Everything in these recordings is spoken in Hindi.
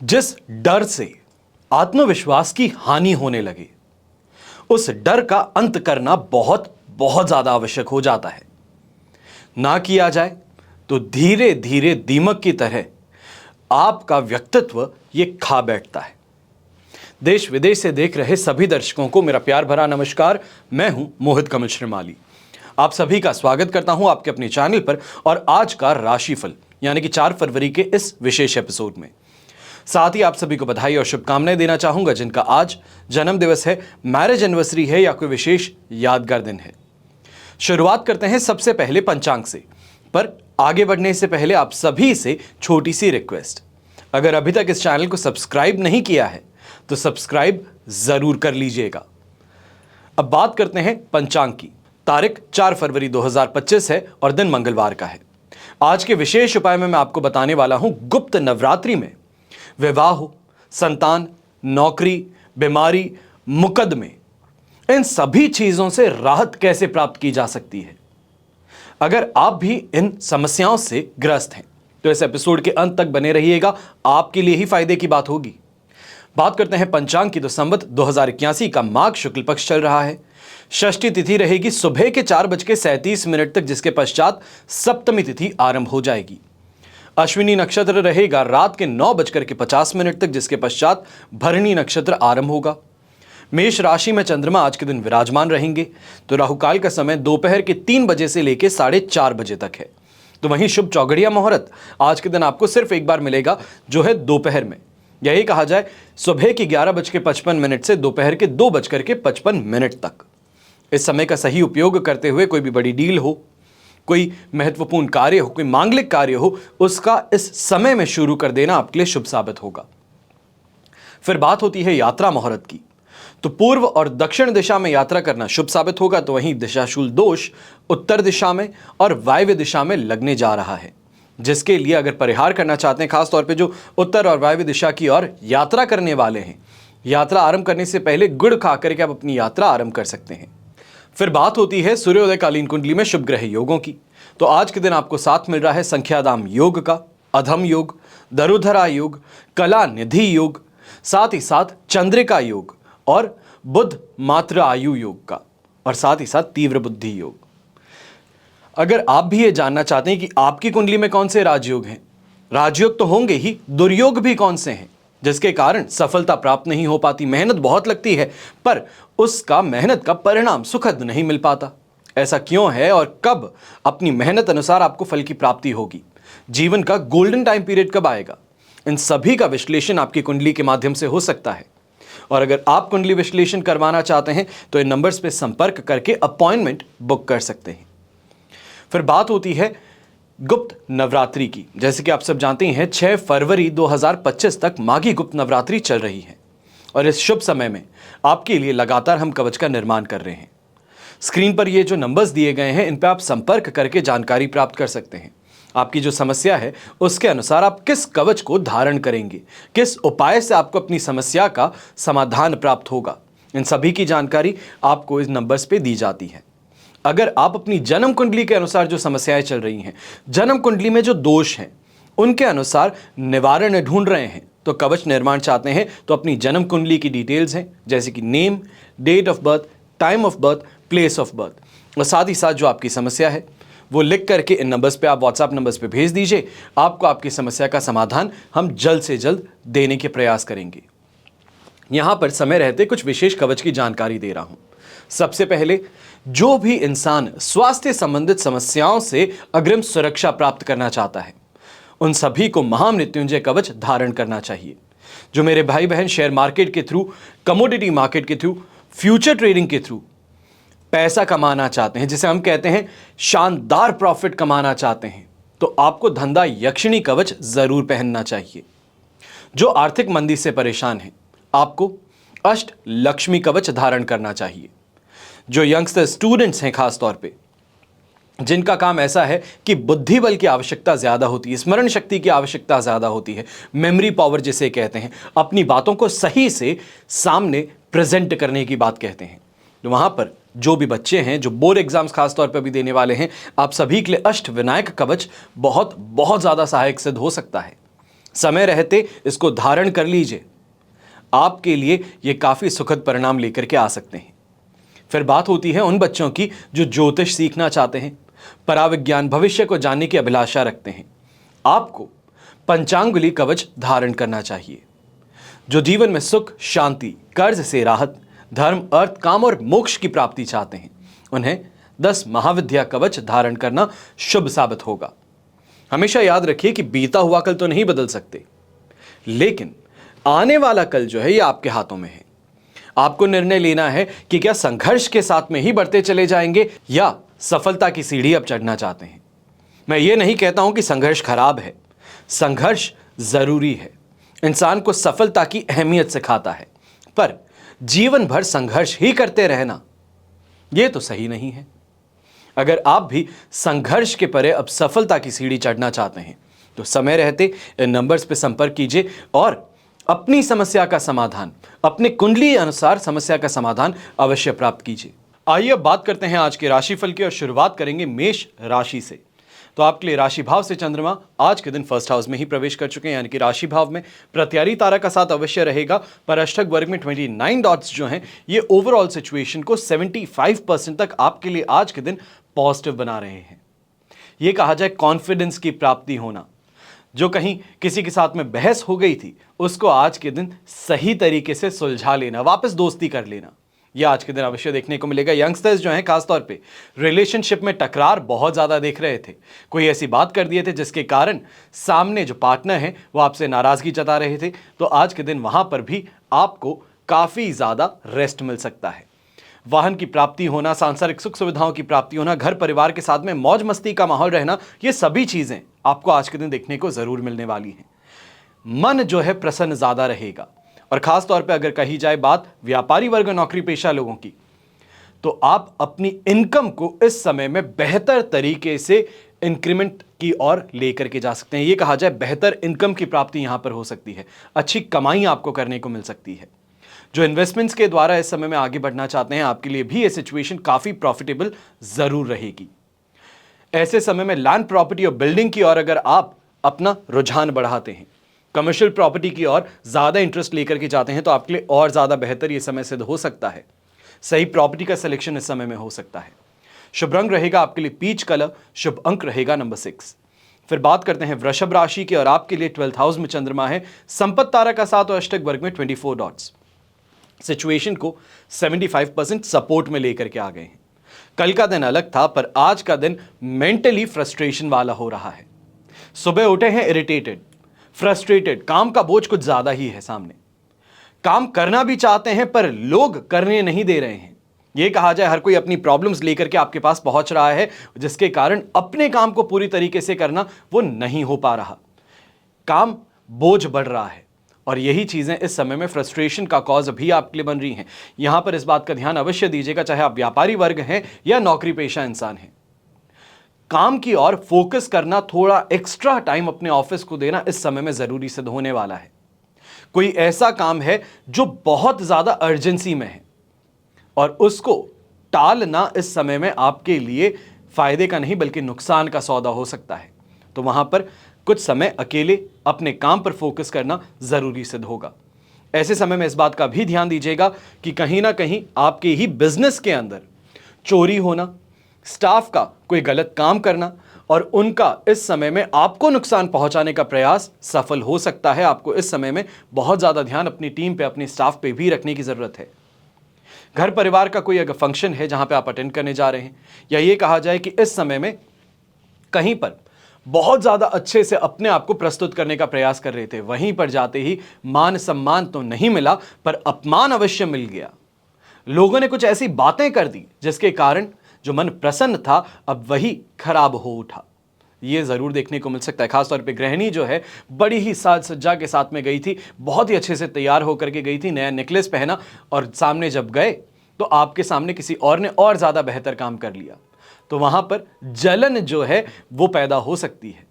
जिस डर से आत्मविश्वास की हानि होने लगे, उस डर का अंत करना बहुत बहुत ज्यादा आवश्यक हो जाता है। ना किया जाए तो धीरे धीरे दीमक की तरह आपका व्यक्तित्व ये खा बैठता है। देश विदेश से देख रहे सभी दर्शकों को मेरा प्यार भरा नमस्कार। मैं हूं मोहित कमल श्रीमाली। आप सभी का स्वागत करता हूं आपके अपने चैनल पर और आज का राशिफल यानी कि 4 फरवरी के इस विशेष एपिसोड में। साथ ही आप सभी को बधाई और शुभकामनाएं देना चाहूंगा जिनका आज जन्म दिवस है, मैरिज एनिवर्सरी है या कोई विशेष यादगार दिन है। शुरुआत करते हैं सबसे पहले पंचांग से, पर आगे बढ़ने से पहले आप सभी से छोटी सी रिक्वेस्ट, अगर अभी तक इस चैनल को सब्सक्राइब नहीं किया है तो सब्सक्राइब जरूर कर लीजिएगा। अब बात करते हैं पंचांग की। तारीख 4 फरवरी 2025 है और दिन मंगलवार का है। आज के विशेष उपाय में मैं आपको बताने वाला हूं गुप्त नवरात्रि में विवाह, संतान, नौकरी, बीमारी, मुकदमे, इन सभी चीजों से राहत कैसे प्राप्त की जा सकती है। अगर आप भी इन समस्याओं से ग्रस्त हैं तो इस एपिसोड के अंत तक बने रहिएगा, आपके लिए ही फायदे की बात होगी। बात करते हैं पंचांग की। तो संवत 2081 का माघ शुक्ल पक्ष चल रहा है। षष्ठी तिथि रहेगी सुबह के 4:37 तक, जिसके पश्चात सप्तमी तिथि आरंभ हो जाएगी। अश्विनी नक्षत्र रहेगा रात के 9:50 तक, जिसके पश्चात भरणी नक्षत्र आरंभ होगा। मेष राशि में चंद्रमा आज के दिन विराजमान रहेंगे। तो राहुकाल का समय दोपहर के 3 बजे से लेकर 4:30 बजे तक है। तो वहीं शुभ चौघड़िया मुहूर्त आज के दिन आपको सिर्फ एक बार मिलेगा, जो है दोपहर में। यही कहा जाए सुबह के 11:55 से दोपहर के 2:55 तक। इस समय का सही उपयोग करते हुए कोई भी बड़ी डील हो, कोई महत्वपूर्ण कार्य हो, कोई मांगलिक कार्य हो, उसका इस समय में शुरू कर देना आपके लिए शुभ साबित होगा। फिर बात होती है यात्रा मुहूर्त की। तो पूर्व और दक्षिण दिशा में यात्रा करना शुभ साबित होगा। तो वहीं दिशाशूल दोष उत्तर दिशा में और वायव्य दिशा में लगने जा रहा है, जिसके लिए अगर परिहार करना चाहते हैं, खासतौर पे जो उत्तर और वायव्य दिशा की ओर यात्रा करने वाले हैं, यात्रा आरंभ करने से पहले गुड़ खा करके आप अपनी यात्रा आरंभ कर सकते हैं। फिर बात होती है सूर्योदयकालीन कुंडली में शुभ ग्रह योगों की। तो आज के दिन आपको साथ मिल रहा है संख्याधाम योग का, अधम योग, दरुधरा योग, कला निधि योग, साथ ही साथ चंद्रिका योग और बुध मात्र आयु योग का, और साथ ही साथ तीव्र बुद्धि योग। अगर आप भी ये जानना चाहते हैं कि आपकी कुंडली में कौन से राजयोग हैं, राजयोग तो होंगे ही, दुर्योग भी कौन से हैं जिसके कारण सफलता प्राप्त नहीं हो पाती, मेहनत बहुत लगती है पर उसका मेहनत का परिणाम सुखद नहीं मिल पाता, ऐसा क्यों है और कब अपनी मेहनत अनुसार आपको फल की प्राप्ति होगी, जीवन का गोल्डन टाइम पीरियड कब आएगा, इन सभी का विश्लेषण आपकी कुंडली के माध्यम से हो सकता है। और अगर आप कुंडली विश्लेषण करवाना चाहते हैं तो इन नंबर्स पे संपर्क करके अपॉइंटमेंट बुक कर सकते हैं। फिर बात होती है गुप्त नवरात्रि की। जैसे कि आप सब जानते हैं 6 फरवरी 2025 तक माघी गुप्त नवरात्रि चल रही है और इस शुभ समय में आपके लिए लगातार हम कवच का निर्माण कर रहे हैं। स्क्रीन पर ये जो नंबर्स दिए गए हैं, इन पर आप संपर्क करके जानकारी प्राप्त कर सकते हैं। आपकी जो समस्या है उसके अनुसार आप किस कवच को धारण करेंगे, किस उपाय से आपको अपनी समस्या का समाधान प्राप्त होगा, इन सभी की जानकारी आपको इस नंबर्स पे दी जाती है। अगर आप अपनी जन्म कुंडली के अनुसार जो समस्याएं चल रही हैं, जन्म कुंडली में जो दोष हैं, उनके अनुसार निवारण ढूंढ रहे हैं, तो कवच निर्माण चाहते हैं, तो अपनी जन्म कुंडली की डिटेल्स हैं जैसे कि name, date of birth, time of birth, place of birth और साथ ही साथ जो आपकी समस्या है वो लिख करके इन नंबर्स पे आप व्हाट्सएप नंबर्स पे भेज दीजिए। आपको आपकी समस्या का समाधान हम जल्द से जल्द देने के प्रयास करेंगे। यहां पर समय रहते कुछ विशेष कवच की जानकारी दे रहा हूं। सबसे पहले, जो भी इंसान स्वास्थ्य संबंधित समस्याओं से अग्रिम सुरक्षा प्राप्त करना चाहता है, उन सभी को महामृत्युंजय कवच धारण करना चाहिए। जो मेरे भाई बहन शेयर मार्केट के थ्रू, कमोडिटी मार्केट के थ्रू, फ्यूचर ट्रेडिंग के थ्रू पैसा कमाना चाहते हैं, जिसे हम कहते हैं शानदार प्रॉफिट कमाना चाहते हैं, तो आपको धंधा यक्षिणी कवच जरूर पहनना चाहिए। जो आर्थिक मंदी से परेशान हैं, आपको अष्ट लक्ष्मी कवच धारण करना चाहिए। जो यंगस्टर स्टूडेंट्स हैं, खास तौर पे जिनका काम ऐसा है कि बुद्धि बल की आवश्यकता ज्यादा होती है, स्मरण शक्ति की आवश्यकता ज्यादा होती है, मेमोरी पावर जिसे कहते हैं, अपनी बातों को सही से सामने प्रेजेंट करने की बात कहते हैं, तो वहां पर जो भी बच्चे हैं, जो बोर्ड एग्जाम्स खासतौर पर भी देने वाले हैं, आप सभी के लिए अष्टविनायक कवच बहुत बहुत ज्यादा सहायक सिद्ध हो सकता है। समय रहते इसको धारण कर लीजिए, आपके लिए यह काफी सुखद परिणाम लेकर के आ सकते हैं। फिर बात होती है उन बच्चों की जो ज्योतिष सीखना चाहते हैं, पराविज्ञान, भविष्य को जानने की अभिलाषा रखते हैं। आपको पंचांगुली कवच धारण करना चाहिए। जो जीवन में सुख, शांति, कर्ज से राहत, धर्म, अर्थ, काम और मोक्ष की प्राप्ति चाहते हैं, उन्हें 10 महाविद्या कवच धारण करना शुभ साबित होगा। हमेशा याद रखिए कि बीता हुआ कल तो नहीं बदल सकते, लेकिन आने वाला कल जो है यह आपके हाथों में है। आपको निर्णय लेना है कि क्या संघर्ष के साथ में ही बढ़ते चले जाएंगे या सफलता की सीढ़ी अब चढ़ना चाहते हैं। मैं ये नहीं कहता हूं कि संघर्ष खराब है, संघर्ष जरूरी है, इंसान को सफलता की अहमियत सिखाता है, पर जीवन भर संघर्ष ही करते रहना यह तो सही नहीं है। अगर आप भी संघर्ष के परे अब सफलता की सीढ़ी चढ़ना चाहते हैं तो समय रहते इन नंबर्स पर संपर्क कीजिए और अपनी समस्या का समाधान, अपने कुंडली अनुसार समस्या का समाधान अवश्य प्राप्त कीजिए। आइए अब बात करते हैं आज के राशिफल की और शुरुआत करेंगे मेष राशि से। तो आपके लिए राशि भाव से चंद्रमा आज के दिन फर्स्ट हाउस में ही प्रवेश कर चुके हैं, यानी कि राशि भाव में प्रत्यारी तारा का साथ अवश्य रहेगा, पर अष्टक वर्ग में 29 डॉट्स जो हैं ये ओवरऑल सिचुएशन को 75% तक आपके लिए आज के दिन पॉजिटिव बना रहे हैं। ये कहा जाए कॉन्फिडेंस की प्राप्ति होना, जो कहीं किसी के साथ में बहस हो गई थी उसको आज के दिन सही तरीके से सुलझा लेना, वापस दोस्ती कर लेना, यह आज के दिन अवश्य देखने को मिलेगा। यंगस्टर्स जो हैं खासतौर पे रिलेशनशिप में टकरार बहुत ज़्यादा देख रहे थे, कोई ऐसी बात कर दिए थे जिसके कारण सामने जो पार्टनर हैं वो आपसे नाराज़गी जता रहे थे, तो आज के दिन वहाँ पर भी आपको काफ़ी ज़्यादा रेस्ट मिल सकता है। वाहन की प्राप्ति होना, सांसारिक सुख सुविधाओं की प्राप्ति होना, घर परिवार के साथ में मौज मस्ती का माहौल रहना, ये सभी चीज़ें आपको आज के दिन देखने को ज़रूर मिलने वाली हैं। मन जो है प्रसन्न ज़्यादा रहेगा, और खास तौर पे अगर कही जाए बात व्यापारी वर्ग और नौकरी पेशा लोगों की, तो आप अपनी इनकम को इस समय में बेहतर तरीके से इंक्रीमेंट की ओर लेकर के जा सकते हैं। ये कहा जाए बेहतर इनकम की प्राप्ति यहां पर हो सकती है, अच्छी कमाई आपको करने को मिल सकती है। जो इन्वेस्टमेंट्स के द्वारा इस समय में आगे बढ़ना चाहते हैं, आपके लिए भी ये सिचुएशन काफी प्रॉफिटेबल जरूर रहेगी। ऐसे समय में लैंड प्रॉपर्टी और बिल्डिंग की ओर अगर आप अपना रुझान बढ़ाते हैं, कमर्शियल प्रॉपर्टी की ओर ज्यादा इंटरेस्ट लेकर के जाते हैं, तो आपके लिए और ज्यादा बेहतर यह समय सिद्ध हो सकता है। सही प्रॉपर्टी का सिलेक्शन इस समय में हो सकता है। शुभ रंग रहेगा आपके लिए पीच कलर, शुभ अंक रहेगा नंबर 6। फिर बात करते हैं वृषभ राशि की, और आपके लिए 12th हाउस में चंद्रमा है, संपत्ति तारा का साथ और अष्टक वर्ग में 24 डॉट्स सिचुएशन को 75% सपोर्ट में लेकर के आ गए हैं। कल का दिन अलग था, पर आज का दिन मेंटली फ्रस्ट्रेशन वाला हो रहा है। सुबह उठे हैं इरिटेटेड, फ्रस्ट्रेटेड, काम का बोझ कुछ ज्यादा ही है सामने, काम करना भी चाहते हैं पर लोग करने नहीं दे रहे हैं। यह कहा जाए हर कोई अपनी प्रॉब्लम्स लेकर के आपके पास पहुंच रहा है, जिसके कारण अपने काम को पूरी तरीके से करना वो नहीं हो पा रहा, काम बोझ बढ़ रहा है, और यही चीजें इस समय में फ्रस्ट्रेशन का कॉज भी आपके लिए बन रही हैं। यहां पर इस बात का ध्यान अवश्य दीजिएगा, चाहे आप व्यापारी वर्ग हैं या नौकरी पेशा इंसान हैं, काम की ओर फोकस करना, थोड़ा एक्स्ट्रा टाइम अपने ऑफिस को देना इस समय में जरूरी सिद्ध होने वाला है। कोई ऐसा काम है जो बहुत ज्यादा अर्जेंसी में है और उसको टालना इस समय में आपके लिए फायदे का नहीं बल्कि नुकसान का सौदा हो सकता है, तो वहां पर कुछ समय अकेले अपने काम पर फोकस करना जरूरी सिद्ध होगा। ऐसे समय में इस बात का भी ध्यान दीजिएगा कि कहीं ना कहीं आपके ही बिजनेस के अंदर चोरी होना, स्टाफ का कोई गलत काम करना और उनका इस समय में आपको नुकसान पहुंचाने का प्रयास सफल हो सकता है। आपको इस समय में बहुत ज्यादा ध्यान अपनी टीम पे, अपने स्टाफ पे भी रखने की जरूरत है। घर परिवार का कोई अगर फंक्शन है जहां पे आप अटेंड करने जा रहे हैं, या ये कहा जाए कि इस समय में कहीं पर बहुत ज्यादा अच्छे से अपने आप को प्रस्तुत करने का प्रयास कर रहे थे, वहीं पर जाते ही मान सम्मान तो नहीं मिला पर अपमान अवश्य मिल गया। लोगों ने कुछ ऐसी बातें कर दी जिसके कारण जो मन प्रसन्न था अब वही खराब हो उठा। ये जरूर देखने को मिल सकता है। खासतौर पे गृहिणी जो है बड़ी ही साज सज्जा के साथ में गई थी, बहुत ही अच्छे से तैयार होकर के गई थी, नया नेकलेस पहना, और सामने जब गए तो आपके सामने किसी और ने और ज्यादा बेहतर काम कर लिया, तो वहां पर जलन जो है वो पैदा हो सकती है।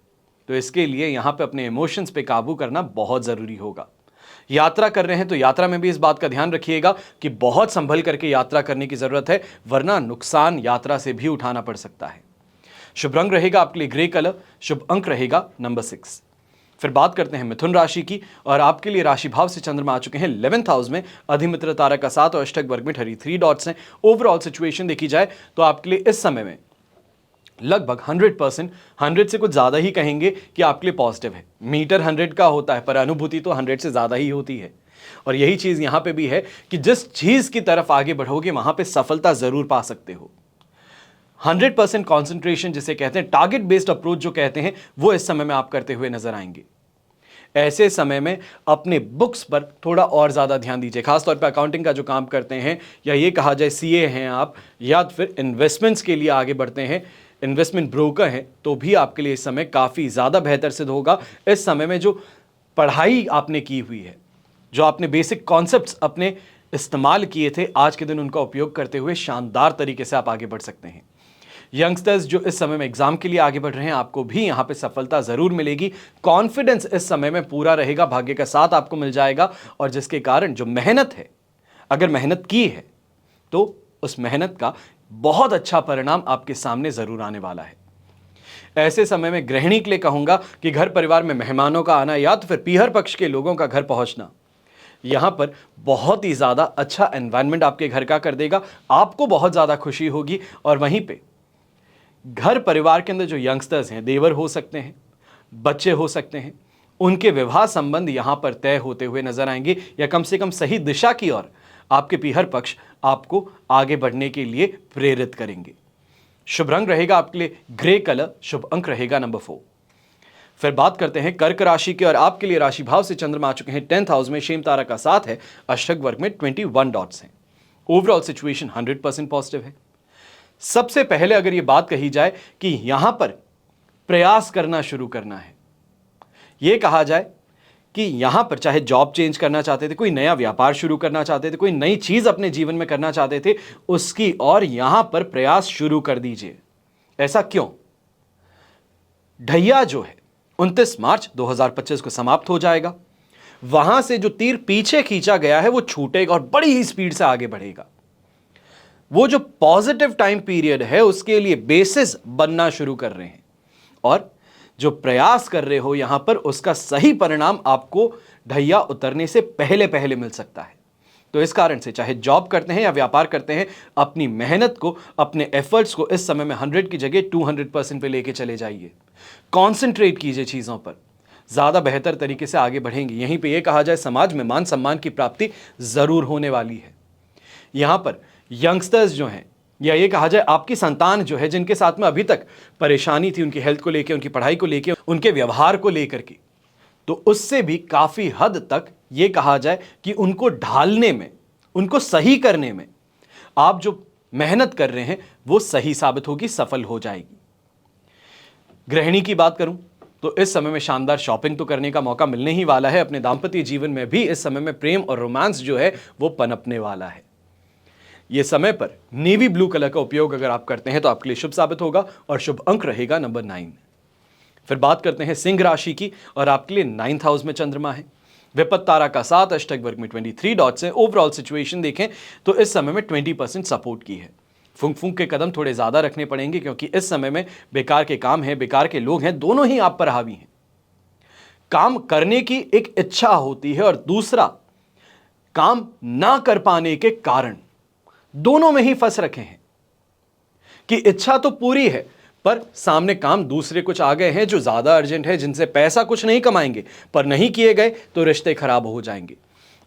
तो इसके लिए यहां पे अपने इमोशंस पे काबू करना बहुत जरूरी होगा। यात्रा कर रहे हैं तो यात्रा में भी इस बात का ध्यान रखिएगा कि बहुत संभल करके यात्रा करने की जरूरत है, वरना नुकसान यात्रा से भी उठाना पड़ सकता है। शुभ रंग रहेगा आपके लिए ग्रे कलर, शुभ अंक रहेगा नंबर 6। फिर बात करते हैं मिथुन राशि की, और आपके लिए राशि भाव से चंद्रमा आ चुके हैं 11th हाउस में, अधिमित्र तारा का 7 और अष्टक वर्ग में 33 डॉट्स हैं। ओवरऑल सिचुएशन देखी जाए तो आपके लिए इस समय में लगभग 100%, 100 से कुछ ज्यादा ही कहेंगे कि आपके लिए पॉजिटिव है। मीटर 100 का होता है पर अनुभूति तो 100 से ज्यादा ही होती है। और यही चीज यहां पे भी है कि जिस चीज की तरफ आगे बढ़ोगे वहां पे सफलता जरूर पा सकते हो। 100% कॉन्सेंट्रेशन जिसे कहते हैं, टारगेट बेस्ड अप्रोच जो कहते हैं, वो इस समय में आप करते हुए नजर आएंगे। ऐसे समय में अपने बुक्स पर थोड़ा और ज्यादा ध्यान दीजिए, खासतौर पर अकाउंटिंग का जो काम करते हैं, या ये कहा जाए सीए हैं आप, या फिर इन्वेस्टमेंट्स के लिए आगे बढ़ते हैं, इन्वेस्टमेंट ब्रोकर हैं, तो भी आपके लिए इस समय काफी ज्यादा बेहतर सिद्ध होगा। इस समय में जो पढ़ाई आपने की हुई है, जो आपने बेसिक कॉन्सेप्ट्स अपने इस्तेमाल किए थे, आज के दिन उनका उपयोग करते हुए शानदार तरीके से आप आगे बढ़ सकते हैं। यंगस्टर्स जो इस समय में एग्जाम के लिए आगे बढ़ रहे हैं, आपको भी यहां पे सफलता जरूर मिलेगी। कॉन्फिडेंस इस समय में पूरा रहेगा, भाग्य का साथ आपको मिल जाएगा, और जिसके कारण जो मेहनत है, अगर मेहनत की है तो उस मेहनत का बहुत अच्छा परिणाम आपके सामने जरूर आने वाला है। ऐसे समय में गृहिणी के लिए कहूंगा कि घर परिवार में मेहमानों का आना या तो फिर पीहर पक्ष के लोगों का घर पहुंचना, यहां पर बहुत ही ज्यादा अच्छा एनवायरनमेंट आपके घर का कर देगा। आपको बहुत ज्यादा खुशी होगी। और वहीं पे घर परिवार के अंदर जो यंगस्टर्स हैं, देवर हो सकते हैं, बच्चे हो सकते हैं, उनके विवाह संबंध यहां पर तय होते हुए नजर आएंगे, या कम से कम सही दिशा की ओर आपके पीहर पक्ष आपको आगे बढ़ने के लिए प्रेरित करेंगे। शुभ रंग रहेगा आपके लिए ग्रे कलर, शुभ अंक रहेगा नंबर 4। फिर बात करते हैं कर्क राशि की, और आपके लिए राशि भाव से चंद्रमा आ चुके हैं 10th हाउस में, शेम तारा का 7 है, अष्टक वर्ग में 21 डॉट्स हैं। ओवरऑल सिचुएशन 100% पॉजिटिव है। सबसे पहले अगर यह बात कही जाए कि यहां पर प्रयास करना शुरू करना है, यह कहा जाए कि यहां पर चाहे जॉब चेंज करना चाहते थे, कोई नया व्यापार शुरू करना चाहते थे, कोई नई चीज अपने जीवन में करना चाहते थे, उसकी और यहां पर प्रयास शुरू कर दीजिए। ऐसा क्यों? ढैया जो है 29 मार्च 2025 को समाप्त हो जाएगा। वहां से जो तीर पीछे खींचा गया है वो छूटेगा और बड़ी ही स्पीड से आगे बढ़ेगा। वो जो पॉजिटिव टाइम पीरियड है उसके लिए बेसिस बनना शुरू कर रहे हैं, और जो प्रयास कर रहे हो यहां पर उसका सही परिणाम आपको ढैया उतरने से पहले पहले मिल सकता है। तो इस कारण से चाहे जॉब करते हैं या व्यापार करते हैं, अपनी मेहनत को, अपने एफर्ट्स को इस समय में 100 की जगह 200% पे लेके चले जाइए। कॉन्सेंट्रेट कीजिए चीजों पर, ज्यादा बेहतर तरीके से आगे बढ़ेंगे। यहीं पे यह कहा जाए समाज में मान सम्मान की प्राप्ति जरूर होने वाली है। यहां पर यंगस्टर्स जो हैं, या ये कहा जाए आपकी संतान जो है, जिनके साथ में अभी तक परेशानी थी उनकी हेल्थ को लेकर, उनकी पढ़ाई को लेकर, उनके व्यवहार को लेकर के, तो उससे भी काफी हद तक ये कहा जाए कि उनको ढालने में, उनको सही करने में आप जो मेहनत कर रहे हैं वो सही साबित होगी, सफल हो जाएगी। गृहिणी की बात करूं तो इस समय में शानदार शॉपिंग तो करने का मौका मिलने ही वाला है। अपने दांपत्य जीवन में भी इस समय में प्रेम और रोमांस जो है वो पनपने वाला है। यह समय पर नेवी ब्लू कलर का उपयोग अगर आप करते हैं तो आपके लिए शुभ साबित होगा, और शुभ अंक रहेगा नंबर 9। फिर बात करते हैं सिंह राशि की, और आपके लिए 9th हाउस में चंद्रमा है, विपत्त तारा का 7, अष्टक वर्ग में 23 डॉट्स है। ओवरऑल सिचुएशन देखें तो इस समय में 20% सपोर्ट की है। फूंक फूंक के कदम थोड़े ज्यादा रखने पड़ेंगे, क्योंकि इस समय में बेकार के काम हैं, बेकार के लोग हैं, दोनों ही आप पर हावी हैं। काम करने की एक इच्छा होती है, और दूसरा काम ना कर पाने के कारण, दोनों में ही फंस रखे हैं कि इच्छा तो पूरी है पर सामने काम दूसरे कुछ आ गए हैं जो ज्यादा अर्जेंट है, जिनसे पैसा कुछ नहीं कमाएंगे, पर नहीं किए गए तो रिश्ते खराब हो जाएंगे।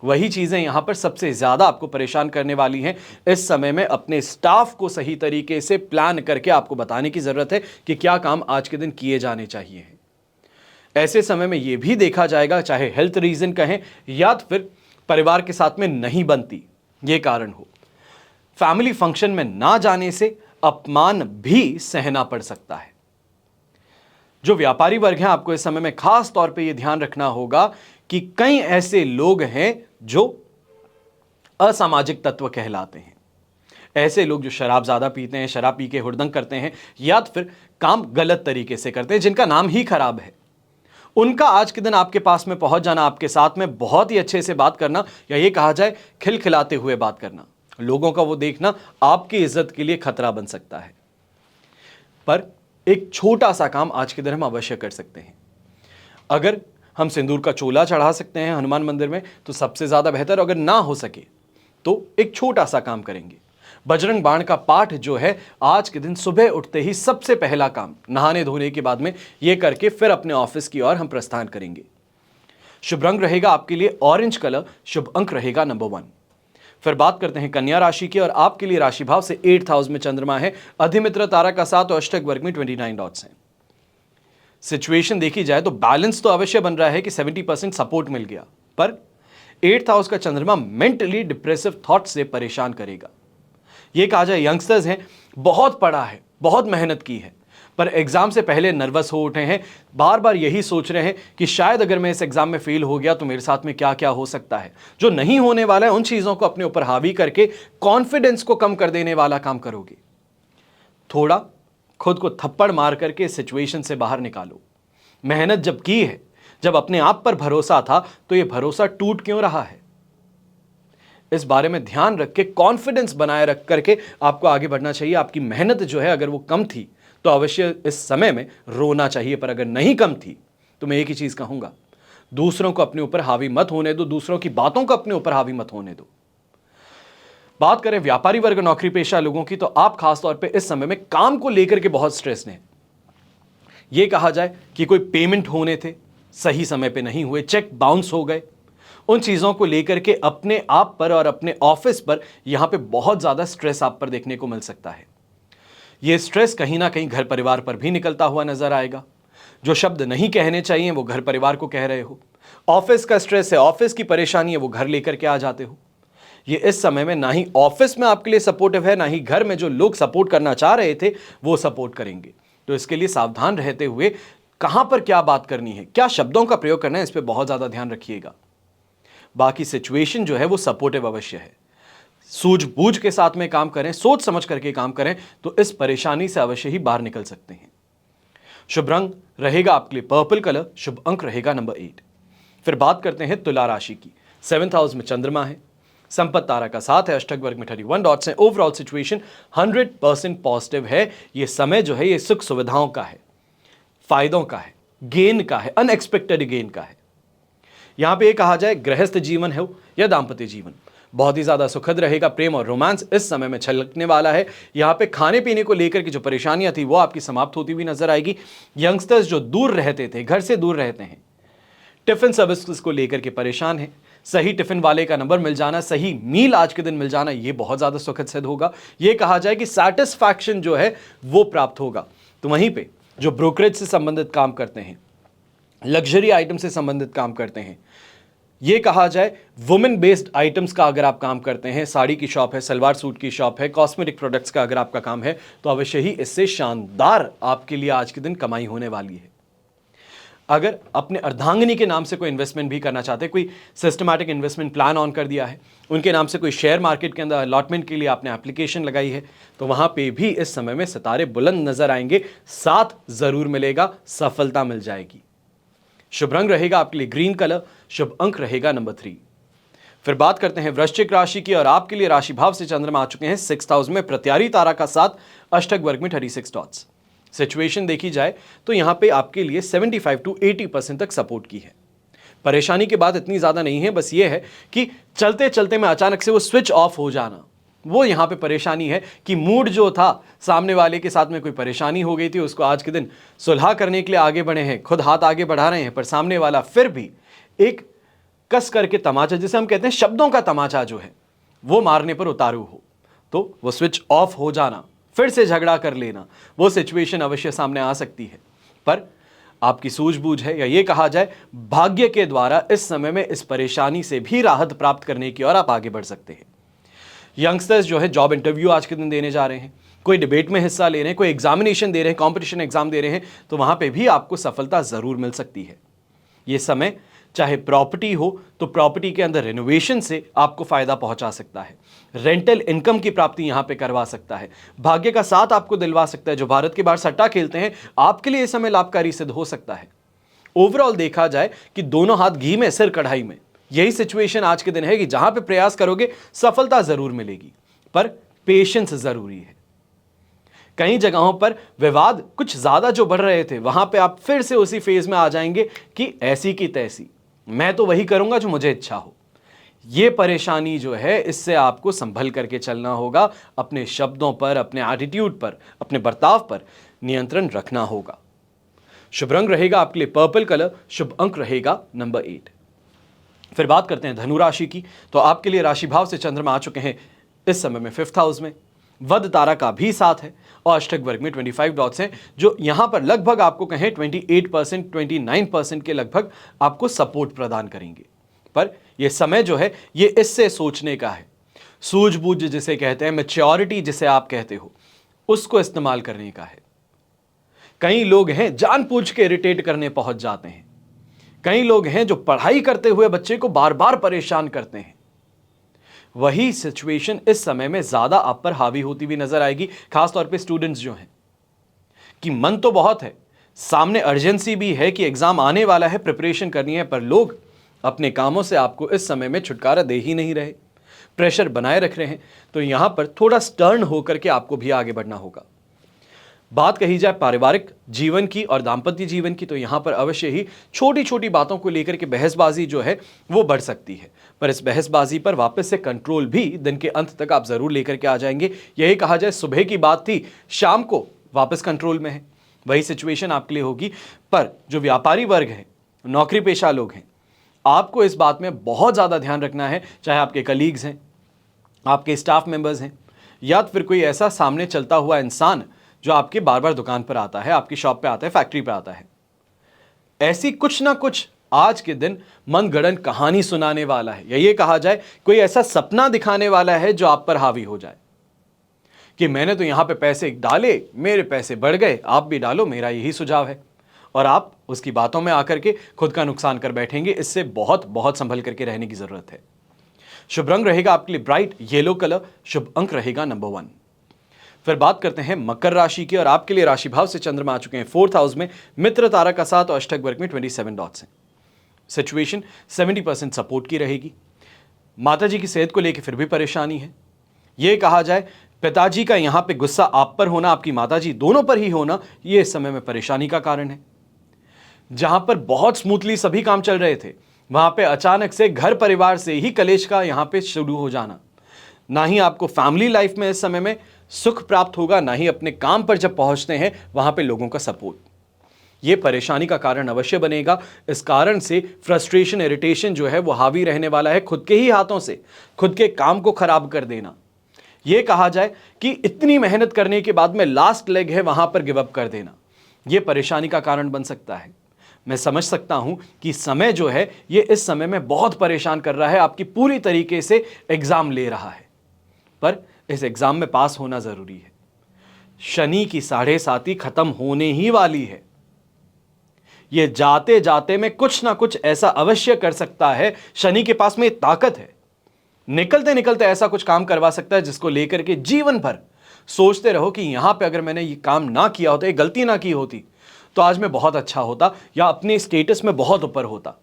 वही चीजें यहां पर सबसे ज्यादा आपको परेशान करने वाली हैं। इस समय में अपने स्टाफ को सही तरीके से प्लान करके आपको बताने की जरूरत है कि क्या काम आज के दिन किए जाने चाहिए। ऐसे समय में यह भी देखा जाएगा, चाहे हेल्थ रीजन कहें या फिर परिवार के साथ में नहीं बनती यह कारण हो, फैमिली फंक्शन में ना जाने से अपमान भी सहना पड़ सकता है। जो व्यापारी वर्ग हैं, आपको इस समय में खास तौर पे यह ध्यान रखना होगा कि कई ऐसे लोग हैं जो असामाजिक तत्व कहलाते हैं। ऐसे लोग जो शराब ज्यादा पीते हैं, शराब पी के हुड़दंग करते हैं, या फिर काम गलत तरीके से करते हैं, जिनका नाम ही खराब है, उनका आज के दिन आपके पास में पहुंच जाना, आपके साथ में बहुत ही अच्छे से बात करना, या ये कहा जाए खिलखिलाते हुए बात करना, लोगों का वो देखना आपकी इज्जत के लिए खतरा बन सकता है। पर एक छोटा सा काम आज के दिन हम अवश्य कर सकते हैं। अगर हम सिंदूर का चोला चढ़ा सकते हैं हनुमान मंदिर में तो सबसे ज्यादा बेहतर, अगर ना हो सके तो एक छोटा सा काम करेंगे। बजरंग बाण का पाठ जो है आज के दिन सुबह उठते ही सबसे पहला काम, नहाने धोने के बाद में ये करके फिर अपने ऑफिस की ओर हम प्रस्थान करेंगे। शुभ रंग रहेगा आपके लिए ऑरेंज कलर, शुभ अंक रहेगा नंबर 1। फिर बात करते हैं कन्या राशि की, और आपके लिए राशि भाव से 8th हाउस में चंद्रमा है, अधिमित्र तारा का 7 और अष्टक वर्ग में 29 डॉट्स हैं। सिचुएशन देखी जाए तो बैलेंस तो अवश्य बन रहा है कि 70% सपोर्ट मिल गया, पर 8th हाउस का चंद्रमा मेंटली डिप्रेसिव थॉट से परेशान करेगा। यह कहा जाए यंगस्टर्स हैं, बहुत पढ़ा है, बहुत मेहनत की है, पर एग्जाम से पहले नर्वस हो उठे हैं, बार बार यही सोच रहे हैं कि शायद अगर मैं इस एग्जाम में फेल हो गया तो मेरे साथ में क्या क्या हो सकता है। जो नहीं होने वाला है उन चीजों को अपने ऊपर हावी करके कॉन्फिडेंस को कम कर देने वाला काम करोगे। थोड़ा खुद को थप्पड़ मार करके इस सिचुएशन से बाहर निकालो। मेहनत जब की है, जब अपने आप पर भरोसा था, तो यह भरोसा टूट क्यों रहा है? इस बारे में ध्यान रख के कॉन्फिडेंस बनाए रख करके आपको आगे बढ़ना चाहिए। आपकी मेहनत जो है अगर वो कम थी तो अवश्य इस समय में रोना चाहिए, पर अगर नहीं कम थी तो मैं एक ही चीज कहूंगा, दूसरों को अपने ऊपर हावी मत होने दो, दूसरों की बातों को अपने ऊपर हावी मत होने दो। बात करें व्यापारी वर्ग, नौकरी पेशा लोगों की, तो आप खासतौर पे इस समय में काम को लेकर के बहुत स्ट्रेस में। यह कहा जाए कि कोई पेमेंट होने थे, सही समय पे नहीं हुए, चेक बाउंस हो गए, उन चीजों को लेकर के अपने आप पर और अपने ऑफिस पर यहां पे बहुत ज्यादा स्ट्रेस आप पर देखने को मिल सकता है। यह स्ट्रेस कहीं ना कहीं घर परिवार पर भी निकलता हुआ नजर आएगा। जो शब्द नहीं कहने चाहिए वो घर परिवार को कह रहे हो। ऑफिस का स्ट्रेस है, ऑफिस की परेशानी है, वो घर लेकर के आ जाते हो। ये इस समय में ना ही ऑफिस में आपके लिए सपोर्टिव है, ना ही घर में जो लोग सपोर्ट करना चाह रहे थे वो सपोर्ट करेंगे। तो इसके लिए सावधान रहते हुए कहां पर क्या बात करनी है, क्या शब्दों का प्रयोग करना है, इस पर बहुत ज्यादा ध्यान रखिएगा। बाकी सिचुएशन जो है वो सपोर्टिव अवश्य है। सूझबूझ के साथ में काम करें, सोच समझ करके काम करें तो इस परेशानी से अवश्य ही बाहर निकल सकते हैं। शुभ रंग रहेगा आपके लिए पर्पल कलर, शुभ अंक रहेगा नंबर 8। फिर बात करते हैं तुला राशि की। 7th हाउस में चंद्रमा है, संपत्ति तारा का 7 है, अष्टक वर्ग में 31 डॉट्स हैं। ओवरऑल सिचुएशन 100% पॉजिटिव है। यह समय जो है ये सुख सुविधाओं का है, फायदों का है, गेन का है, अनएक्सपेक्टेड गेन का है। यहां पे कहा जाए गृहस्थ जीवन हो या दाम्पत्य जीवन, बहुत ही ज्यादा सुखद रहेगा। प्रेम और रोमांस इस समय में छलकने वाला है। यहां पे खाने पीने को लेकर की जो परेशानियां थी वो आपकी समाप्त होती हुई नजर आएगी। यंगस्टर्स जो दूर रहते थे, घर से दूर रहते हैं, टिफिन सर्विस को लेकर के परेशान है, सही टिफिन वाले का नंबर मिल जाना, सही मील आज के दिन मिल जाना, ये बहुत ज्यादा सुखद सिद्ध होगा। ये कहा जाए कि सैटिस्फैक्शन जो है वो प्राप्त होगा। तो वहीं पे जो ब्रोकरेज से संबंधित काम करते हैं, लग्जरी आइटम से संबंधित काम करते हैं, ये कहा जाए वुमेन बेस्ड आइटम्स का अगर आप काम करते हैं, साड़ी की शॉप है, सलवार सूट की शॉप है, कॉस्मेटिक प्रोडक्ट्स का अगर आपका काम है, तो अवश्य ही इससे शानदार आपके लिए आज के दिन कमाई होने वाली है। अगर अपने अर्धांगिनी के नाम से कोई इन्वेस्टमेंट भी करना चाहते हैं, कोई सिस्टमैटिक इन्वेस्टमेंट प्लान ऑन कर दिया है, उनके नाम से कोई शेयर मार्केट के अंदर अलॉटमेंट के लिए आपने एप्लीकेशन लगाई है, तो वहां पे भी इस समय में सितारे बुलंद नजर आएंगे, साथ जरूर मिलेगा, सफलता मिल जाएगी। शुभ रंग रहेगा आपके लिए ग्रीन कलर, शुभ अंक रहेगा नंबर 3। फिर बात करते हैं वृश्चिक राशि की, और आपके लिए राशि भाव से चंद्रमा आ चुके हैं 6th हाउस में, प्रत्यारी तारा का 7, अष्टक वर्ग में 36 डॉट्स। सिचुएशन देखी जाए तो यहां पे आपके लिए 75 to 80% तक सपोर्ट की है। परेशानी की बात इतनी ज्यादा नहीं है, बस ये है कि चलते चलते में अचानक से वो स्विच ऑफ हो जाना, वो यहां पे परेशानी है कि मूड जो था, सामने वाले के साथ में कोई परेशानी हो गई थी, उसको आज के दिन सुलह करने के लिए आगे बढ़े हैं, खुद हाथ आगे बढ़ा रहे हैं, पर सामने वाला फिर भी एक कस करके तमाचा, जिसे हम कहते हैं शब्दों का तमाचा जो है वो मारने पर उतारू हो, तो वो स्विच ऑफ हो जाना, फिर से झगड़ा कर लेना, वो सिचुएशन अवश्य सामने आ सकती है। पर आपकी सूझबूझ है, या ये कहा जाए भाग्य के द्वारा इस समय में इस परेशानी से भी राहत प्राप्त करने की ओर आप आगे बढ़ सकते हैं। यंगस्टर्स जो है जॉब इंटरव्यू आज के दिन देने जा रहे हैं, कोई डिबेट में हिस्सा ले रहे हैं, कोई एग्जामिनेशन दे रहे हैं, कॉम्पिटिशन एग्जाम दे रहे हैं, तो वहां पे भी आपको सफलता जरूर मिल सकती है। ये समय चाहे प्रॉपर्टी हो तो प्रॉपर्टी के अंदर रिनोवेशन से आपको फायदा पहुंचा सकता है, रेंटल इनकम की प्राप्ति यहां पे करवा सकता है, भाग्य का साथ आपको दिलवा सकता है। जो भारत के बाहर सट्टा खेलते हैं, आपके लिए इस समय लाभकारी सिद्ध हो सकता है। ओवरऑल देखा जाए कि दोनों हाथ घी में सिर कढ़ाई में, यही सिचुएशन आज के दिन है कि जहां पे प्रयास करोगे सफलता जरूर मिलेगी, पर पेशेंस जरूरी है। कई जगहों पर विवाद कुछ ज्यादा जो बढ़ रहे थे, वहां पे आप फिर से उसी फेज में आ जाएंगे कि ऐसी की तैसी, मैं तो वही करूंगा जो मुझे इच्छा हो। यह परेशानी जो है, इससे आपको संभल करके चलना होगा। अपने शब्दों पर, अपने एटीट्यूड पर, अपने बर्ताव पर नियंत्रण रखना होगा। शुभ रंग रहेगा आपके लिए पर्पल कलर, शुभ अंक रहेगा नंबर 8। फिर बात करते हैं धनु राशि की। तो आपके लिए राशि भाव से चंद्रमा आ चुके हैं इस समय में 5th हाउस में, वध तारा का भी साथ है और अष्टक वर्ग में 25 डॉट्स हैं, जो यहां पर लगभग आपको कहें 28%, 29% के लगभग आपको सपोर्ट प्रदान करेंगे। पर यह समय जो है, यह इससे सोचने का है, सूझबूझ जिसे कहते हैं, मैच्योरिटी जिसे आप कहते हो, उसको इस्तेमाल करने का है। कई लोग हैं जानबूझ के इरिटेट करने पहुंच जाते हैं। कई लोग हैं जो पढ़ाई करते हुए बच्चे को बार बार परेशान करते हैं। वही सिचुएशन इस समय में ज्यादा आप पर हावी होती हुई नजर आएगी, खासतौर पे स्टूडेंट्स जो हैं, कि मन तो बहुत है, सामने अर्जेंसी भी है कि एग्जाम आने वाला है, प्रिपरेशन करनी है, पर लोग अपने कामों से आपको इस समय में छुटकारा दे ही नहीं रहे, प्रेशर बनाए रख रहे हैं। तो यहां पर थोड़ा स्टर्न होकर के आपको भी आगे बढ़ना होगा। बात कही जाए पारिवारिक जीवन की और दाम्पत्य जीवन की, तो यहां पर अवश्य ही छोटी छोटी बातों को लेकर के बहसबाजी जो है वो बढ़ सकती है, पर इस बहसबाजी पर वापस से कंट्रोल भी दिन के अंत तक आप जरूर लेकर के आ जाएंगे। यही कहा जाए सुबह की बात थी, शाम को वापस कंट्रोल में है, वही सिचुएशन आपके लिए होगी। पर जो व्यापारी वर्ग है, नौकरी पेशा लोग हैं, आपको इस बात में बहुत ज्यादा ध्यान रखना है, चाहे आपके कलीग्स हैं, आपके स्टाफ मेंबर्स हैं, या फिर कोई ऐसा सामने चलता हुआ इंसान जो आपके बार बार दुकान पर आता है, आपकी शॉप पे आता है, फैक्ट्री पे आता है। ऐसी कुछ ना कुछ आज के दिन मनगढ़ंत कहानी सुनाने वाला है, या ये कहा जाए कोई ऐसा सपना दिखाने वाला है जो आप पर हावी हो जाए कि मैंने तो यहां पे पैसे डाले, मेरे पैसे बढ़ गए, आप भी डालो, मेरा यही सुझाव है। और आप उसकी बातों में आकर के खुद का नुकसान कर बैठेंगे। इससे बहुत बहुत संभल करके रहने की जरूरत है। शुभ रंग रहेगा आपके लिए ब्राइट येलो कलर, शुभ अंक रहेगा नंबर 1। फिर बात करते हैं मकर राशि की, और आपके लिए राशि भाव से चंद्रमा आ चुके हैं 4th हाउस में, मित्र तारा का साथ और अष्टक वर्ग में 27 डॉट्स हैं। सिचुएशन 70% सपोर्ट की रहेगी। माताजी की सेहत को लेकर फिर भी परेशानी है। यह कहा जाए पिताजी का यहां पे गुस्सा आप पर होना, आपकी माताजी, दोनों पर ही होना, यह इस समय में परेशानी का कारण है। जहां पर बहुत स्मूथली सभी काम चल रहे थे, वहां पे अचानक से घर परिवार से ही कलेश का यहां पे शुरू हो जाना। ना ही आपको फैमिली लाइफ में इस समय में सुख प्राप्त होगा, ना ही अपने काम पर जब पहुंचते हैं वहां पे लोगों का सपोर्ट। यह परेशानी का कारण अवश्य बनेगा। इस कारण से फ्रस्ट्रेशन, इरिटेशन जो है वो हावी रहने वाला है। खुद के ही हाथों से खुद के काम को खराब कर देना, यह कहा जाए कि इतनी मेहनत करने के बाद में लास्ट लेग है वहां पर गिव अप कर देना, यह परेशानी का कारण बन सकता है। मैं समझ सकता हूं कि समय जो है ये इस समय में बहुत परेशान कर रहा है, आपकी पूरी तरीके से एग्जाम ले रहा है, पर इस एग्जाम में पास होना जरूरी है। शनि की 7.5 खत्म होने ही वाली है। यह जाते जाते में कुछ ना कुछ ऐसा अवश्य कर सकता है। शनि के पास में ताकत है, निकलते निकलते ऐसा कुछ काम करवा सकता है जिसको लेकर के जीवन भर सोचते रहो कि यहां पे अगर मैंने ये काम ना किया होता, ये गलती ना की होती, तो आज मैं बहुत अच्छा होता या अपने स्टेटस में बहुत ऊपर होता।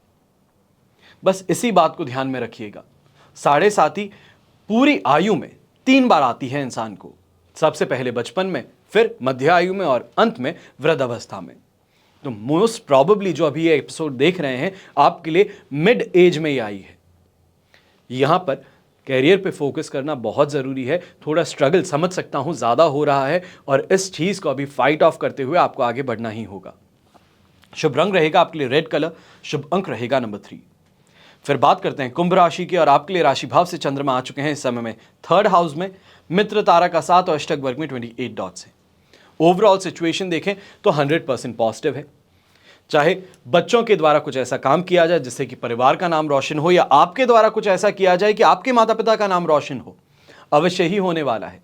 बस इसी बात को ध्यान में रखिएगा। 7.5 पूरी आयु में 3 बार आती है इंसान को, सबसे पहले बचपन में, फिर मध्य आयु में और अंत में वृद्धावस्था में। तो मोस्ट प्रॉबेबली जो अभी ये एपिसोड देख रहे हैं, आपके लिए मिड एज में ही आई है। यहां पर कैरियर पे फोकस करना बहुत जरूरी है। थोड़ा स्ट्रगल समझ सकता हूं ज्यादा हो रहा है, और इस चीज को अभी फाइट ऑफ करते हुए आपको आगे बढ़ना ही होगा। शुभ रंग रहेगा आपके लिए रेड कलर, शुभ अंक रहेगा नंबर 3। फिर बात करते हैं कुंभ राशि की, और आपके लिए राशि भाव से चंद्रमा आ चुके हैं इस समय में 3rd हाउस में, मित्र तारा का साथ और अष्टक वर्ग में 28 डॉट्स हैं। ओवरऑल सिचुएशन देखें तो 100% पॉजिटिव है। चाहे बच्चों के द्वारा कुछ ऐसा काम किया जाए जिससे कि परिवार का नाम रोशन हो, या आपके द्वारा कुछ ऐसा किया जाए कि आपके माता पिता का नाम रोशन हो, अवश्य ही होने वाला है।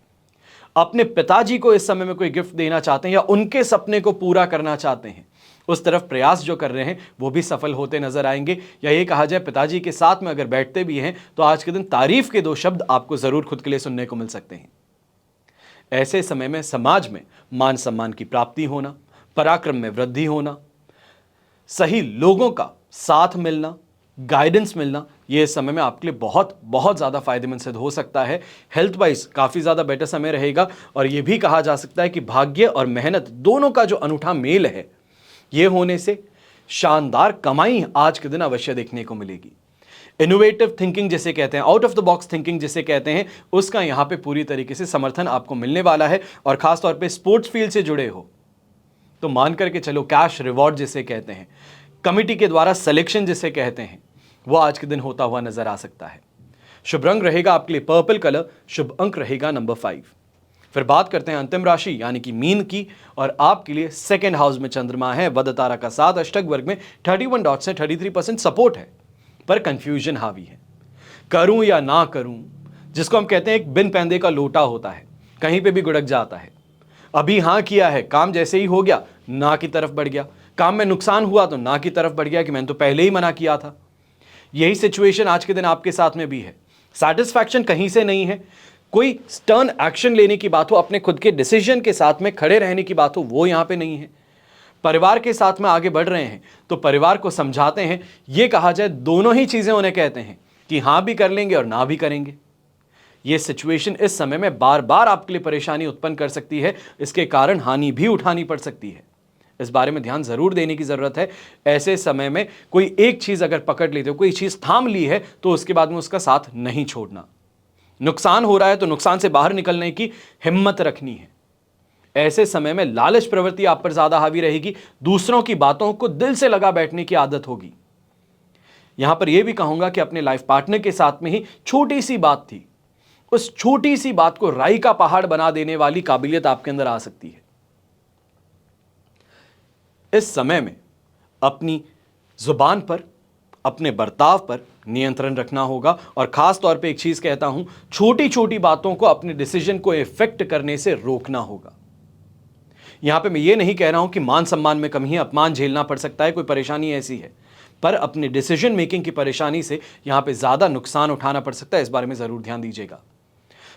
अपने पिताजी को इस समय में कोई गिफ्ट देना चाहते हैं या उनके सपने को पूरा करना चाहते हैं, उस तरफ प्रयास जो कर रहे हैं वो भी सफल होते नजर आएंगे। या ये कहा जाए पिताजी के साथ में अगर बैठते भी हैं तो आज के दिन तारीफ के 2 शब्द आपको जरूर खुद के लिए सुनने को मिल सकते हैं। ऐसे समय में समाज में मान सम्मान की प्राप्ति होना, पराक्रम में वृद्धि होना, सही लोगों का साथ मिलना, गाइडेंस मिलना, ये इस समय में आपके लिए बहुत बहुत ज़्यादा फायदेमंद सिद्ध हो सकता है। हेल्थ वाइज काफ़ी ज़्यादा बेटर समय रहेगा और ये भी कहा जा सकता है कि भाग्य और मेहनत दोनों का जो अनूठा मेल है, ये होने से शानदार कमाई आज के दिन अवश्य देखने को मिलेगी। इनोवेटिव थिंकिंग जिसे कहते हैं, out of the box thinking जिसे कहते हैं, उसका यहां पे पूरी तरीके से समर्थन आपको मिलने वाला है। और खासतौर पे स्पोर्ट्स फील्ड से जुड़े हो तो मान करके चलो, कैश रिवॉर्ड जिसे कहते हैं, कमिटी के द्वारा सिलेक्शन जिसे कहते हैं, वो आज के दिन होता हुआ नजर आ सकता है। शुभ रंग रहेगा आपके लिए पर्पल कलर, शुभ अंक रहेगा नंबर 5। फिर बात करते हैं अंतिम राशि यानी कि मीन की, और आपके लिए सेकेंड हाउस में चंद्रमा है, वध तारा का 7 अष्टक वर्ग में 31 डॉट्स है, 33% सपोर्ट है, पर कंफ्यूजन हावी है। करूं या ना करूं, जिसको हम कहते हैं एक बिन पैंदे का लोटा होता है, कहीं पे भी गुड़क जाता है। अभी हां किया है, काम जैसे ही हो गया ना की तरफ बढ़ गया, काम में नुकसान हुआ तो ना की तरफ बढ़ गया कि मैंने तो पहले ही मना किया था। यही सिचुएशन आज के दिन आपके साथ में भी है। सैटिस्फैक्शन कहीं से नहीं है, कोई स्टर्न एक्शन लेने की बात हो, अपने खुद के डिसीजन के साथ में खड़े रहने की बात हो, वो यहां पे नहीं है। परिवार के साथ में आगे बढ़ रहे हैं तो परिवार को समझाते हैं, ये कहा जाए दोनों ही चीजें उन्हें कहते हैं कि हां भी कर लेंगे और ना भी करेंगे। ये सिचुएशन इस समय में बार बार आपके लिए परेशानी उत्पन्न कर सकती है, इसके कारण हानि भी उठानी पड़ सकती है। इस बारे में ध्यान जरूर देने की जरूरत है। ऐसे समय में कोई एक चीज अगर पकड़ लेते हो, कोई चीज थाम ली है, तो उसके बाद में उसका साथ नहीं छोड़ना। नुकसान हो रहा है तो नुकसान से बाहर निकलने की हिम्मत रखनी है। ऐसे समय में लालच प्रवृत्ति आप पर ज्यादा हावी रहेगी, दूसरों की बातों को दिल से लगा बैठने की आदत होगी। यहां पर यह भी कहूंगा कि अपने लाइफ पार्टनर के साथ में ही छोटी सी बात थी, उस छोटी सी बात को राई का पहाड़ बना देने वाली काबिलियत आपके अंदर आ सकती है। इस समय में अपनी जुबान पर, अपने बर्ताव पर नियंत्रण रखना होगा। और खास तौर पे एक चीज कहता हूं, छोटी छोटी बातों को अपने डिसीजन को इफेक्ट करने से रोकना होगा। यहां पे मैं ये नहीं कह रहा हूं कि मान सम्मान में कमी है, अपमान झेलना पड़ सकता है, कोई परेशानी ऐसी है, पर अपने डिसीजन मेकिंग की परेशानी से यहां पे ज्यादा नुकसान उठाना पड़ सकता है। इस बारे में जरूर ध्यान दीजिएगा।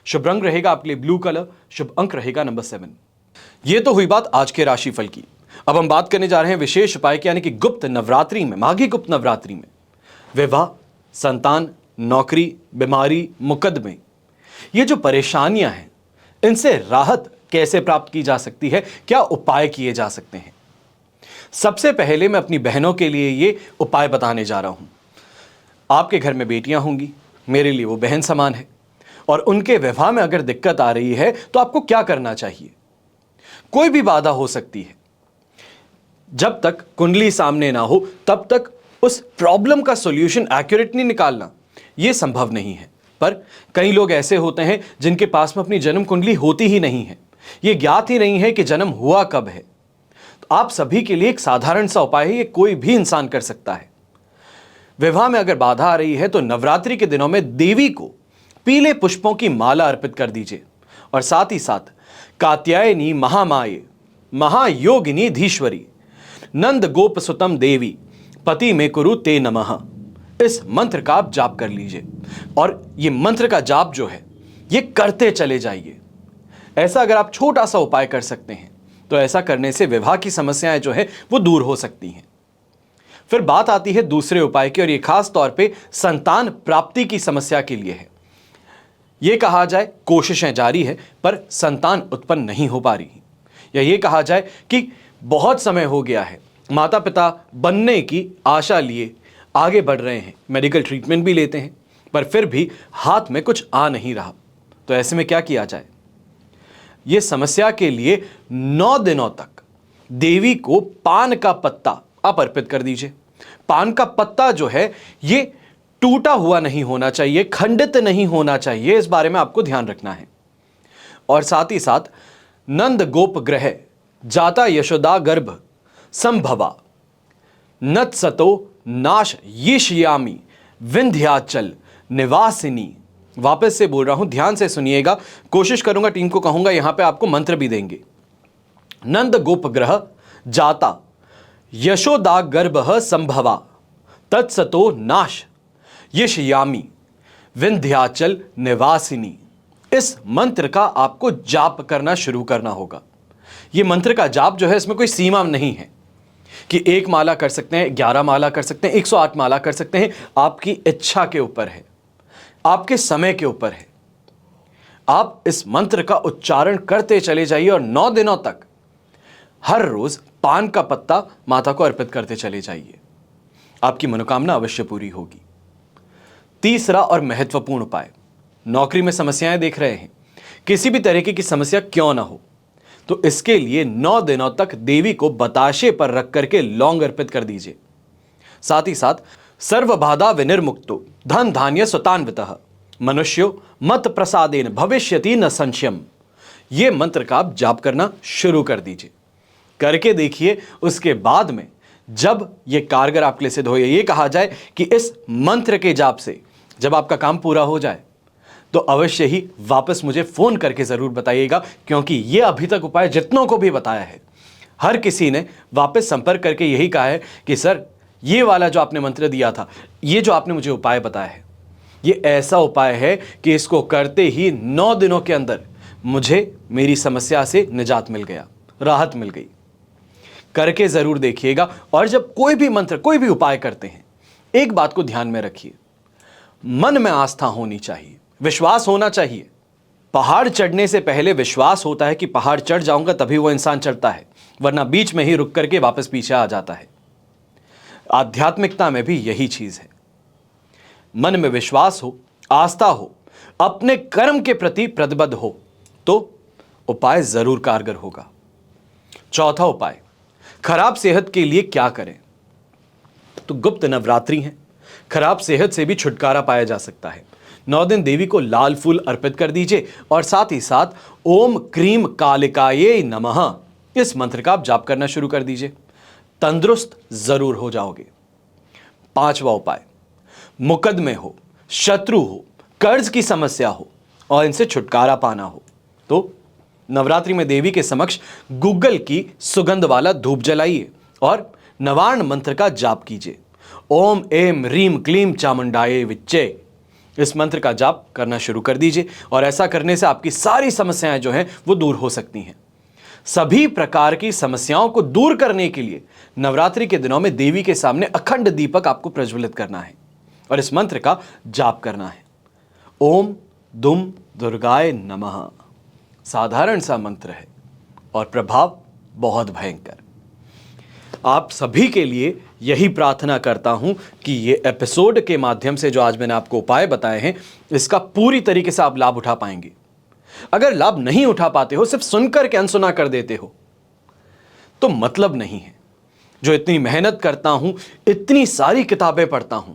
शुभ रंग रहेगा आपके लिए ब्लू कलर, शुभ अंक रहेगा नंबर 7। यह तो हुई बात आज के राशिफल की। अब हम बात करने जा रहे हैं विशेष उपाय की, यानी कि गुप्त नवरात्रि में, माघी गुप्त नवरात्रि में विवाह, संतान, नौकरी, बीमारी, मुकदमे, ये जो परेशानियां हैं, इनसे राहत कैसे प्राप्त की जा सकती है, क्या उपाय किए जा सकते हैं। सबसे पहले मैं अपनी बहनों के लिए ये उपाय बताने जा रहा हूं। आपके घर में बेटियां होंगी, मेरे लिए वो बहन समान है, और उनके विवाह में अगर दिक्कत आ रही है तो आपको क्या करना चाहिए। कोई भी बाधा हो सकती है, जब तक कुंडली सामने ना हो तब तक उस प्रॉब्लम का सॉल्यूशन एक्यूरेटली निकालना यह संभव नहीं है। पर कई लोग ऐसे होते हैं जिनके पास में अपनी जन्म कुंडली होती ही नहीं है, यह ज्ञात ही नहीं है कि जन्म हुआ कब है। तो आप सभी के लिए एक साधारण सा उपाय है, ये कोई भी इंसान कर सकता है। विवाह में अगर बाधा आ रही है तो नवरात्रि के दिनों में देवी को पीले पुष्पों की माला अर्पित कर दीजिए, और साथ ही साथ कात्यायनी महामाये महायोगिनी धीश्वरी नंद गोप सुतम देवी पति में कुरु ते नमः, इस मंत्र का आप जाप कर लीजिए। और ये मंत्र का जाप जो है ये करते चले जाइए। ऐसा अगर आप छोटा सा उपाय कर सकते हैं तो ऐसा करने से विवाह की समस्याएं जो है वो दूर हो सकती हैं। फिर बात आती है दूसरे उपाय की, और ये खास तौर पे संतान प्राप्ति की समस्या के लिए है। ये कहा जाए कोशिशें जारी है पर संतान उत्पन्न नहीं हो पा रही, या ये कहा जाए कि बहुत समय हो गया है, माता पिता बनने की आशा लिए आगे बढ़ रहे हैं, मेडिकल ट्रीटमेंट भी लेते हैं, पर फिर भी हाथ में कुछ आ नहीं रहा। तो ऐसे में क्या किया जाए। यह समस्या के लिए 9 दिनों तक देवी को पान का पत्ता आप अर्पित कर दीजिए। पान का पत्ता जो है ये टूटा हुआ नहीं होना चाहिए, खंडित नहीं होना चाहिए, इस बारे में आपको ध्यान रखना है। और साथ ही साथ नंद गोप ग्रह जाता यशोदा गर्भ संभवा नत्सतो नाश यिष्यामि विंध्याचल निवासिनी। वापस से बोल रहा हूं, ध्यान से सुनिएगा, कोशिश करूंगा, टीम को कहूंगा यहां पे आपको मंत्र भी देंगे। नंद गोप ग्रह जाता यशोदा गर्भ संभवा तत्सतो नाश यिष्यामि विंध्याचल निवासिनी। इस मंत्र का आपको जाप करना शुरू करना होगा। यह मंत्र का जाप जो है इसमें कोई सीमा नहीं है, कि 1 माला कर सकते हैं, 11 माला कर सकते हैं, 108 माला कर सकते हैं। आपकी इच्छा के ऊपर है, आपके समय के ऊपर है। आप इस मंत्र का उच्चारण करते चले जाइए और 9 दिनों तक हर रोज पान का पत्ता माता को अर्पित करते चले जाइए। आपकी मनोकामना अवश्य पूरी होगी। तीसरा और महत्वपूर्ण उपाय, नौकरी में समस्याएं देख रहे हैं, किसी भी तरीके की समस्या क्यों ना हो, तो इसके लिए 9 दिनों तक देवी को बताशे पर रख करके लौंग अर्पित कर दीजिए। साथ ही साथ सर्व बाधा विनिर्मुक्तो धन धान्य सुतान्वितः मनुष्यो मत प्रसादेन भविष्यति न संशयम, यह मंत्र का आप जाप करना शुरू कर दीजिए। करके देखिए, उसके बाद में जब यह कारगर आपके लिए सिद्ध हो, यह कहा जाए कि इस मंत्र के जाप से जब आपका काम पूरा हो जाए तो अवश्य ही वापस मुझे फोन करके जरूर बताइएगा, क्योंकि यह अभी तक उपाय जितनों को भी बताया है, हर किसी ने वापस संपर्क करके यही कहा है कि सर, ये वाला जो आपने मंत्र दिया था, ये जो आपने मुझे उपाय बताया है, ये ऐसा उपाय है कि इसको करते ही 9 दिनों के अंदर मुझे मेरी समस्या से निजात मिल गया, राहत मिल गई। करके जरूर देखिएगा। और जब कोई भी मंत्र, कोई भी उपाय करते हैं, एक बात को ध्यान में रखिए, मन में आस्था होनी चाहिए, विश्वास होना चाहिए। पहाड़ चढ़ने से पहले विश्वास होता है कि पहाड़ चढ़ जाऊंगा, तभी वो इंसान चढ़ता है, वरना बीच में ही रुक करके वापस पीछे आ जाता है। आध्यात्मिकता में भी यही चीज है। मन में विश्वास हो, आस्था हो, अपने कर्म के प्रति प्रतिबद्ध हो, तो उपाय जरूर कारगर होगा। चौथा उपाय, खराब सेहत के लिए क्या करें? तो गुप्त नवरात्रि है, खराब सेहत से भी छुटकारा पाया जा सकता है। 9 दिन देवी को लाल फूल अर्पित कर दीजिए और साथ ही साथ ओम क्रीम कालिकाये नमः, इस मंत्र का आप जाप करना शुरू कर दीजिए। तंदुरुस्त जरूर हो जाओगे। 5वां उपाय, मुकदमे हो, शत्रु हो, कर्ज की समस्या हो और इनसे छुटकारा पाना हो, तो नवरात्रि में देवी के समक्ष गूगल की सुगंध वाला धूप जलाइए और नवार्ण मंत्र का जाप कीजिए। ओम एम रीम क्लीम चामुंडाये विच्चे, इस मंत्र का जाप करना शुरू कर दीजिए और ऐसा करने से आपकी सारी समस्याएं जो हैं वो दूर हो सकती हैं। सभी प्रकार की समस्याओं को दूर करने के लिए नवरात्रि के दिनों में देवी के सामने अखंड दीपक आपको प्रज्वलित करना है और इस मंत्र का जाप करना है। ओम दुम दुर्गाय नमः, साधारण सा मंत्र है और प्रभाव बहुत भयंकर। आप सभी के लिए यही प्रार्थना करता हूं कि ये एपिसोड के माध्यम से जो आज मैंने आपको उपाय बताए हैं, इसका पूरी तरीके से आप लाभ उठा पाएंगे। अगर लाभ नहीं उठा पाते हो, सिर्फ सुनकर के अनसुना कर देते हो, तो मतलब नहीं है। जो इतनी मेहनत करता हूं, इतनी सारी किताबें पढ़ता हूं,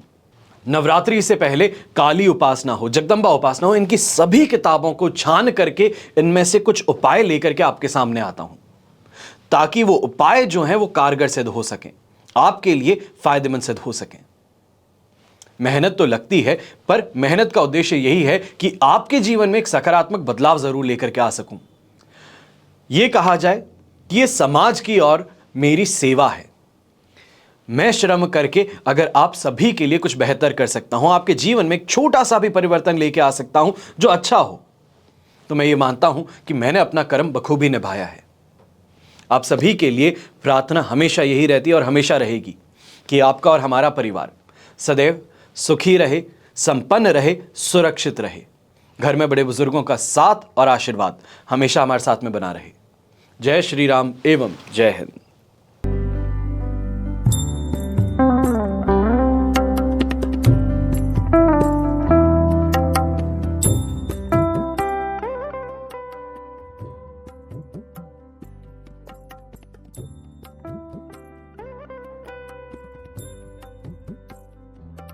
नवरात्रि से पहले काली उपासना हो, जगदम्बा उपासना हो, इनकी सभी किताबों को छान करके इनमें से कुछ उपाय लेकर के आपके सामने आता हूं, ताकि वो उपाय जो हैं वो कारगर सिद्ध हो सकें, आपके लिए फायदेमंद सिद्ध हो सकें। मेहनत तो लगती है, पर मेहनत का उद्देश्य यही है कि आपके जीवन में एक सकारात्मक बदलाव जरूर लेकर के आ सकूं। यह कहा जाए कि यह समाज की और मेरी सेवा है। मैं श्रम करके अगर आप सभी के लिए कुछ बेहतर कर सकता हूं, आपके जीवन में एक छोटा सा भी परिवर्तन लेके आ सकता हूं जो अच्छा हो, तो मैं ये मानता हूं कि मैंने अपना कर्म बखूबी निभाया है। आप सभी के लिए प्रार्थना हमेशा यही रहती है और हमेशा रहेगी कि आपका और हमारा परिवार सदैव सुखी रहे, संपन्न रहे, सुरक्षित रहे। घर में बड़े बुजुर्गों का साथ और आशीर्वाद हमेशा हमारे साथ में बना रहे। जय श्री राम एवं जय हिंद।